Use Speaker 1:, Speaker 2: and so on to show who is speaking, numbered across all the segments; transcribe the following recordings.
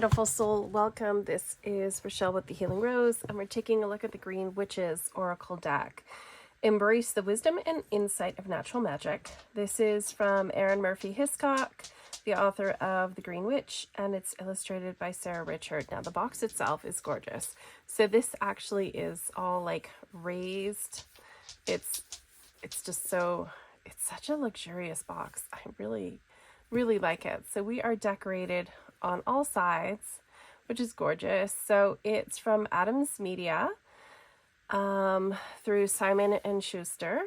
Speaker 1: beautiful soul. Welcome. This is Rochelle with the Healing Rose, and we're taking a look at the Green Witches Oracle deck. Embrace the wisdom and insight of natural magic. This is from Erin Murphy Hiscock, the author of The Green Witch, and it's illustrated by Sarah Richard. Now, the box itself is gorgeous. So this actually is all like raised. It's just so, it's such a luxurious box. I really like it. So we are decorated on all sides, which is gorgeous. So it's from Adams Media, through Simon and Schuster.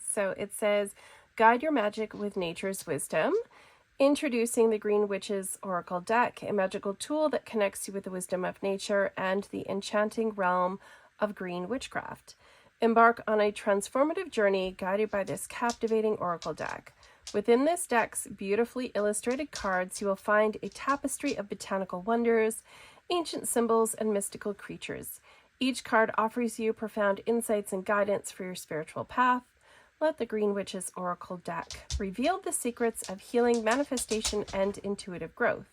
Speaker 1: So it says, guide your magic with nature's wisdom. Introducing the Green Witches Oracle deck, a magical tool that connects you with the wisdom of nature and the enchanting realm of green witchcraft. Embark on a transformative journey guided by this captivating oracle deck. Within this deck's beautifully illustrated cards, you will find a tapestry of botanical wonders, ancient symbols, and mystical creatures. Each card offers you profound insights and guidance for your spiritual path. Let the Green Witches Oracle deck reveal the secrets of healing, manifestation, and intuitive growth.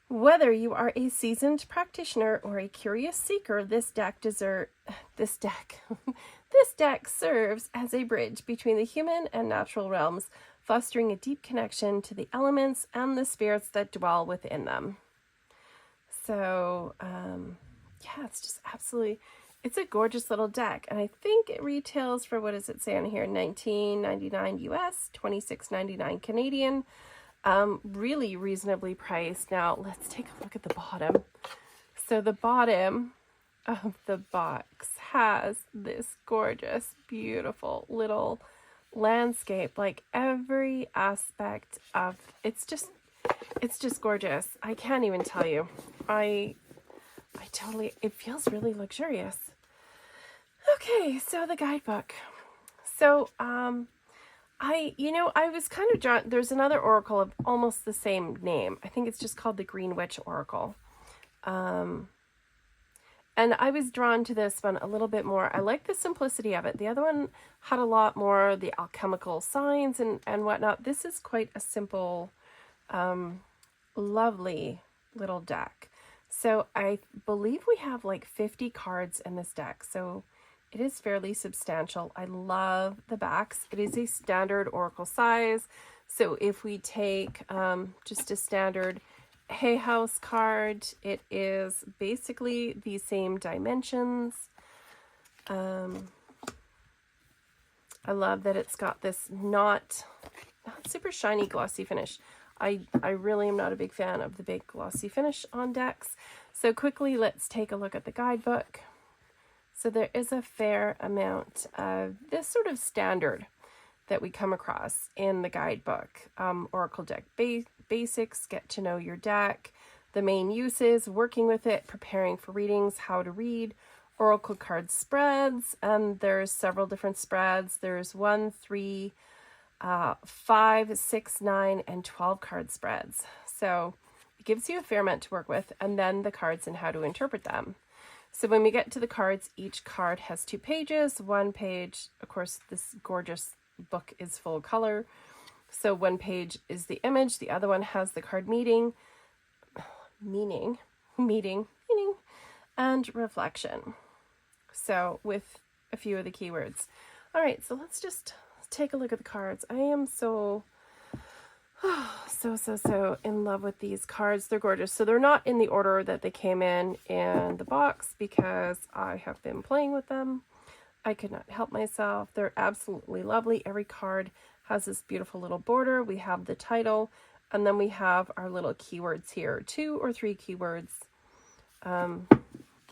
Speaker 1: Whether you are a seasoned practitioner or a curious seeker, this deck serves as a bridge between the human and natural realms, fostering a deep connection to the elements and the spirits that dwell within them. So, yeah, it's just absolutely, it's a gorgeous little deck. And I think it retails for, what does it say on here? $19.99 US, $26.99 Canadian. Really reasonably priced. Now let's take a look at the bottom. So the bottom of the box has this gorgeous, beautiful little landscape. Like every aspect of it's just gorgeous. I can't even tell you. I totally, it feels really luxurious. Okay, so the guidebook. So I was kind of drawn, there's another oracle of almost the same name. I think it's just called the Green Witch Oracle. And I was drawn to this one a little bit more. I like the simplicity of it. The other one had a lot more the alchemical signs and whatnot. This is quite a simple, lovely little deck. So I believe we have like 50 cards in this deck. So it is fairly substantial. I love the backs. It is a standard oracle size. So if we take just a standard Hay House card, it is basically the same dimensions. I love that it's got this not super shiny glossy finish. I really am not a big fan of the big glossy finish on decks. So quickly, let's take a look at the guidebook. So there is a fair amount of this sort of standard that we come across in the guidebook. Oracle deck basics, get to know your deck, the main uses, working with it, preparing for readings, how to read, oracle card spreads, and there's several different spreads. There's 1, 3, 5, 6, 9, and 12 card spreads. So it gives you a fair amount to work with, and then the cards and how to interpret them. So when we get to the cards, each card has 2 pages. One page, of course, this gorgeous book is full color. So one page is the image. The other one has the card meaning, and reflection. So with a few of the keywords. All right, so let's just take a look at the cards. I am so in love with these cards. They're gorgeous. So they're not in the order that they came in the box because I have been playing with them. I could not help myself. They're absolutely lovely. Every card has this beautiful little border. We have the title, and then we have our little keywords here, 2 or 3 keywords.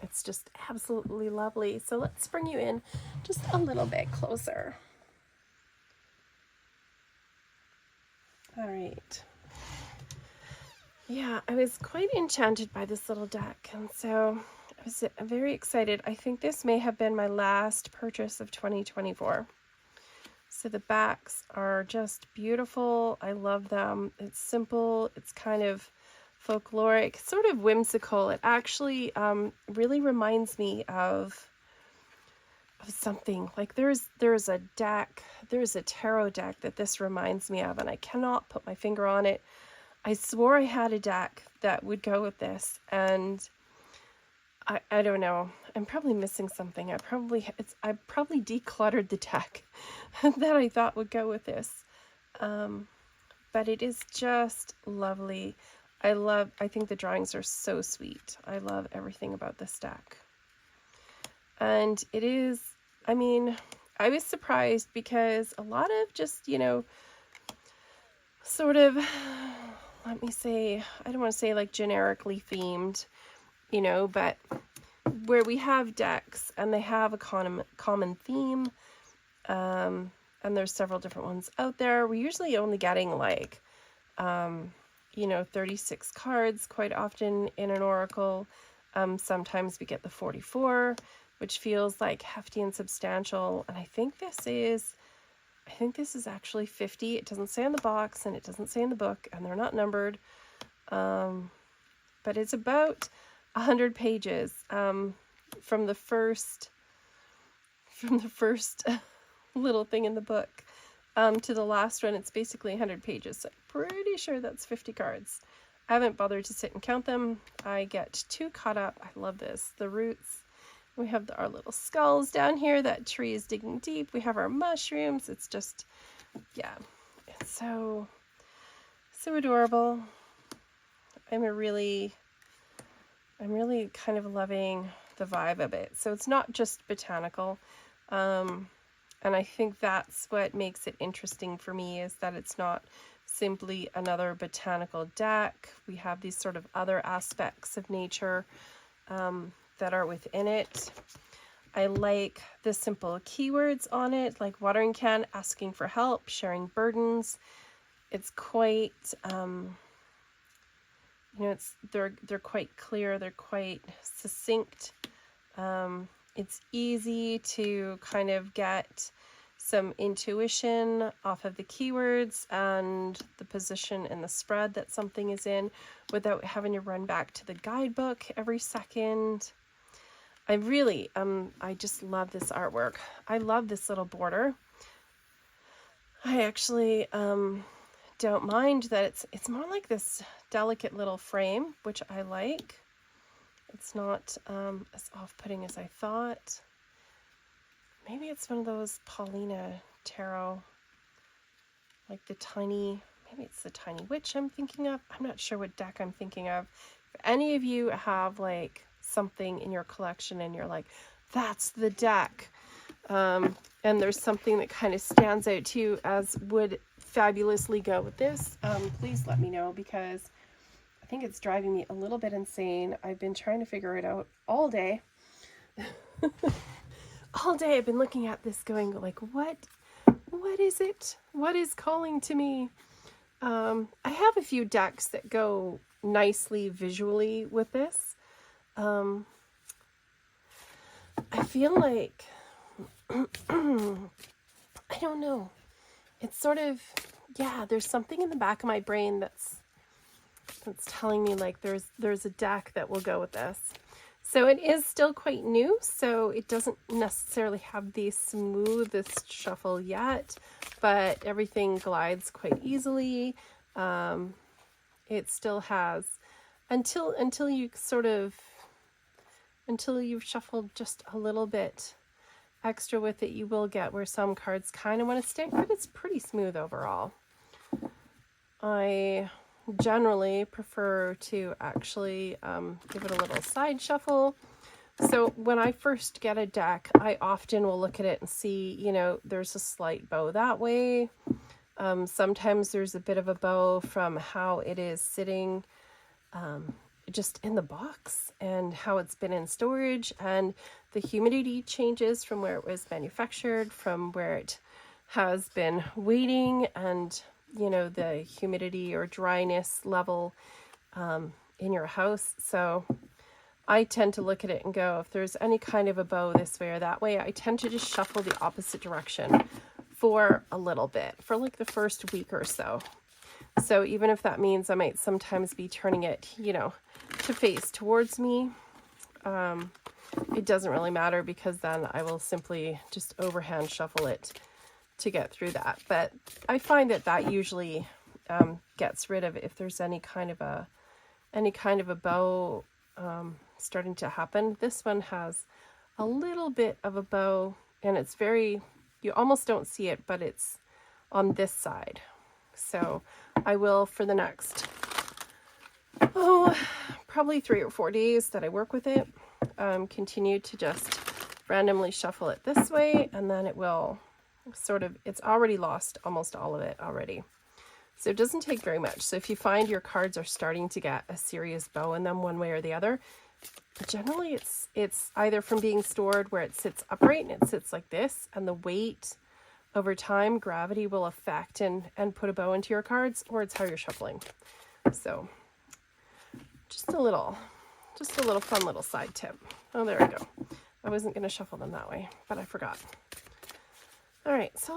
Speaker 1: It's just absolutely lovely. So let's bring you in just a little bit closer. All right. Yeah, I was quite enchanted by this little deck, and so I was very excited. I think this may have been my last purchase of 2024. So the backs are just beautiful. I love them. It's simple. It's kind of folkloric, sort of whimsical. It actually really reminds me of something. Like there's a deck, there's a tarot deck that this reminds me of, and I cannot put my finger on it. I swore I had a deck that would go with this, and I don't know. I'm probably missing something. I probably decluttered the deck that I thought would go with this. But it is just lovely. I think the drawings are so sweet. I love everything about this deck. And it is, I mean, I was surprised because a lot of just, sort of, let me say, I don't want to say like generically themed, but where we have decks and they have a common theme, and there's several different ones out there. We're usually only getting like, 36 cards quite often in an oracle. Sometimes we get the 44, which feels like hefty and substantial. And I think this is actually 50. It doesn't say on the box and it doesn't say in the book, and they're not numbered. But it's about 100 pages, from the first little thing in the book, to the last one. It's basically 100 pages. So I'm pretty sure that's 50 cards. I haven't bothered to sit and count them. I get too caught up. I love this. The roots. We have our little skulls down here. That tree is digging deep. We have our mushrooms. It's just, yeah, it's so adorable. I'm really kind of loving the vibe of it. So it's not just botanical. And I think that's what makes it interesting for me, is that it's not simply another botanical deck. We have these sort of other aspects of nature that are within it. I like the simple keywords on it, like watering can, asking for help, sharing burdens. It's quite, they're quite clear. They're quite succinct. It's easy to kind of get some intuition off of the keywords and the position and the spread that something is in without having to run back to the guidebook every second. I really, I just love this artwork. I love this little border. I actually don't mind that it's more like this delicate little frame, which I like. It's not as off-putting as I thought. Maybe it's one of those Paulina tarot, like maybe it's the Tiny Witch I'm thinking of. I'm not sure what deck I'm thinking of. If any of you have like something in your collection and you're like, that's the deck, and there's something that kind of stands out to you as would fabulously go with this, please let me know, because I think it's driving me a little bit insane. I've been trying to figure it out all day. All day I've been looking at this going like, what is it? What is calling to me? I have a few decks that go nicely visually with this. I feel like, I don't know. It's sort of, yeah, there's something in the back of my brain that's telling me like there's a deck that will go with this. So it is still quite new, so it doesn't necessarily have the smoothest shuffle yet, but everything glides quite easily. It still has, until you've shuffled just a little bit extra with it, you will get where some cards kind of want to stick, but it's pretty smooth overall. I generally prefer to actually give it a little side shuffle. So when I first get a deck, I often will look at it and see, there's a slight bow that way. Sometimes there's a bit of a bow from how it is sitting just in the box and how it's been in storage, and the humidity changes from where it was manufactured, from where it has been waiting, and the humidity or dryness level in your house. So I tend to look at it and go, if there's any kind of a bow this way or that way, I tend to just shuffle the opposite direction for a little bit, for like the first week or so. So even if that means I might sometimes be turning it, to face towards me, it doesn't really matter, because then I will simply just overhand shuffle it to get through that. But I find that usually gets rid of if there's any kind of a bow starting to happen. This one has a little bit of a bow, and it's you almost don't see it, but it's on this side. So I will, for the next, probably 3 or 4 days that I work with it, continue to just randomly shuffle it this way, and then it will it's already lost almost all of it already. So it doesn't take very much. So if you find your cards are starting to get a serious bow in them one way or the other, generally it's either from being stored where it sits upright and it sits like this, and the weight over time, gravity will affect and put a bow into your cards, or it's how you're shuffling. So just a little fun little side tip. Oh, there we go. I wasn't going to shuffle them that way, but I forgot. All right, so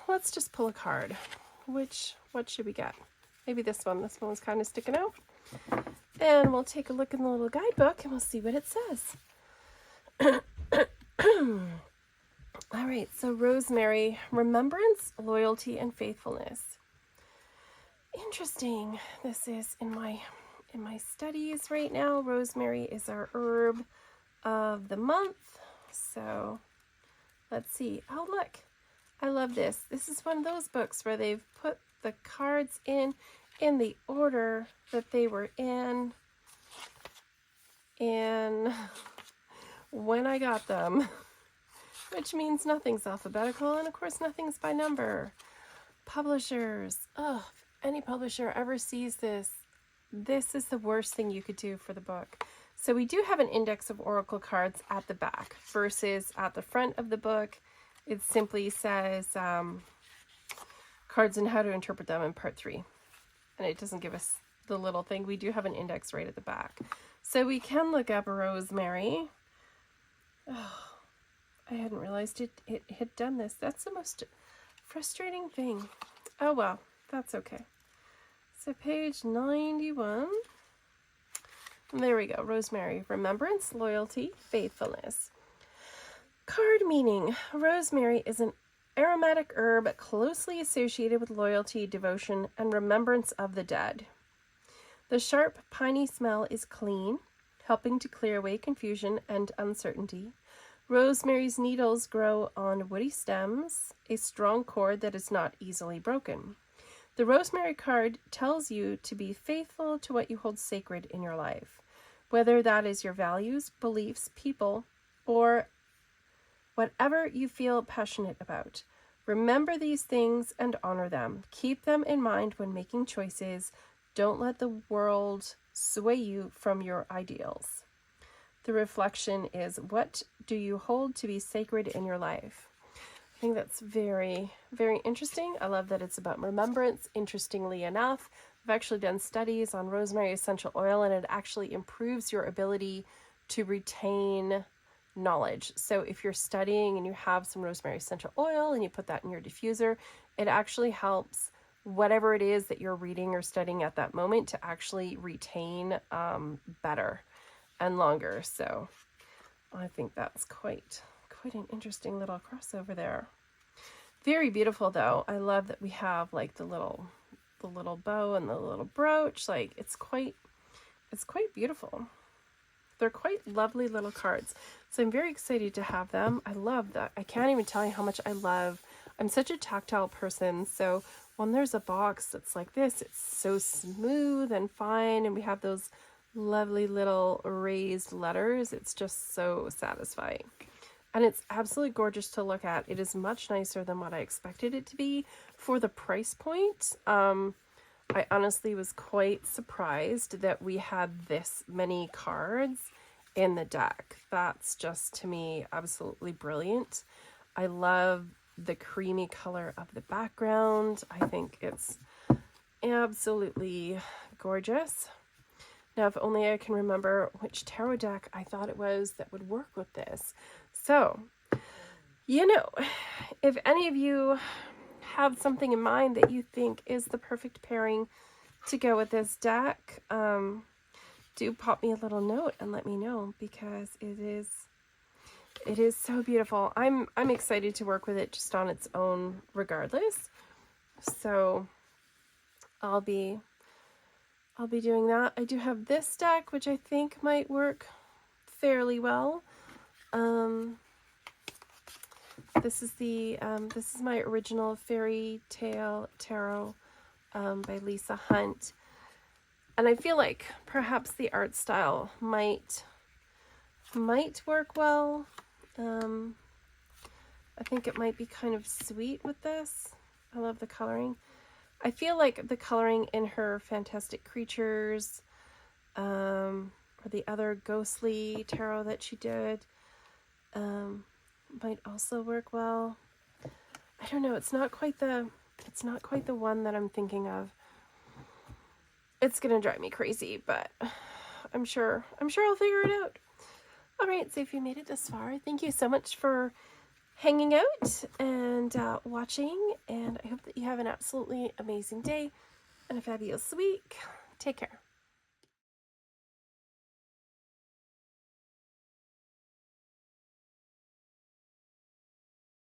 Speaker 1: let's just pull a card. What should we get? Maybe this one. This one was kind of sticking out. And we'll take a look in the little guidebook and we'll see what it says. All right, so Rosemary, remembrance, loyalty, and faithfulness. Interesting. This is in my studies right now. Rosemary is our herb of the month. So let's see. Oh, look. I love this. This is one of those books where they've put the cards in the order that they were in. And when I got them, which means nothing's alphabetical, and of course nothing's by number. Publishers. Oh, if any publisher ever sees this, this is the worst thing you could do for the book. So we do have an index of oracle cards at the back versus at the front of the book. It simply says cards and how to interpret them in part 3. And it doesn't give us the little thing. We do have an index right at the back. So we can look up Rosemary. Oh, I hadn't realized it had done this. That's the most frustrating thing. Oh, well, that's okay. So page 91. And there we go. Rosemary, remembrance, loyalty, faithfulness. Card meaning. Rosemary is an aromatic herb closely associated with loyalty, devotion, and remembrance of the dead. The sharp, piney smell is clean, helping to clear away confusion and uncertainty. Rosemary's needles grow on woody stems, a strong cord that is not easily broken. The Rosemary card tells you to be faithful to what you hold sacred in your life, whether that is your values, beliefs, people, or whatever you feel passionate about. Remember these things and honor them. Keep them in mind when making choices. Don't let the world sway you from your ideals. The reflection is, what do you hold to be sacred in your life? I think that's very, very interesting. I love that it's about remembrance. Interestingly enough, I've actually done studies on rosemary essential oil, and it actually improves your ability to retain knowledge. So if you're studying and you have some rosemary essential oil and you put that in your diffuser, it actually helps whatever it is that you're reading or studying at that moment to actually retain better and longer. So I think that's quite an interesting little crossover there. Very beautiful though. I love that we have like the little bow and the little brooch. Like it's quite beautiful. They're quite lovely little cards. So I'm very excited to have them. I love that. I can't even tell you how much I'm such a tactile person. So when there's a box that's like this, it's so smooth and fine. And we have those lovely little raised letters. It's just so satisfying. And it's absolutely gorgeous to look at. It is much nicer than what I expected it to be for the price point. I honestly was quite surprised that we had this many cards in the deck. That's just, to me, absolutely brilliant. I love the creamy color of the background. I think it's absolutely gorgeous. Now, if only I can remember which tarot deck I thought it was that would work with this. So, if any of you have something in mind that you think is the perfect pairing to go with this deck, do pop me a little note and let me know, because it is so beautiful. I'm excited to work with it just on its own regardless. So I'll be doing that. I do have this deck, which I think might work fairly well. This is my original Fairy Tale Tarot by Lisa Hunt, and I feel like perhaps the art style might work well. I think it might be kind of sweet with this. I love the coloring. I feel like the coloring in her Fantastic Creatures, or the other ghostly tarot that she did, might also work well. I don't know. It's not quite the one that I'm thinking of. It's gonna drive me crazy, but I'm sure I'll figure it out. All right. So if you made it this far, thank you so much for hanging out and watching, and I hope that you have an absolutely amazing day and a fabulous week. Take care.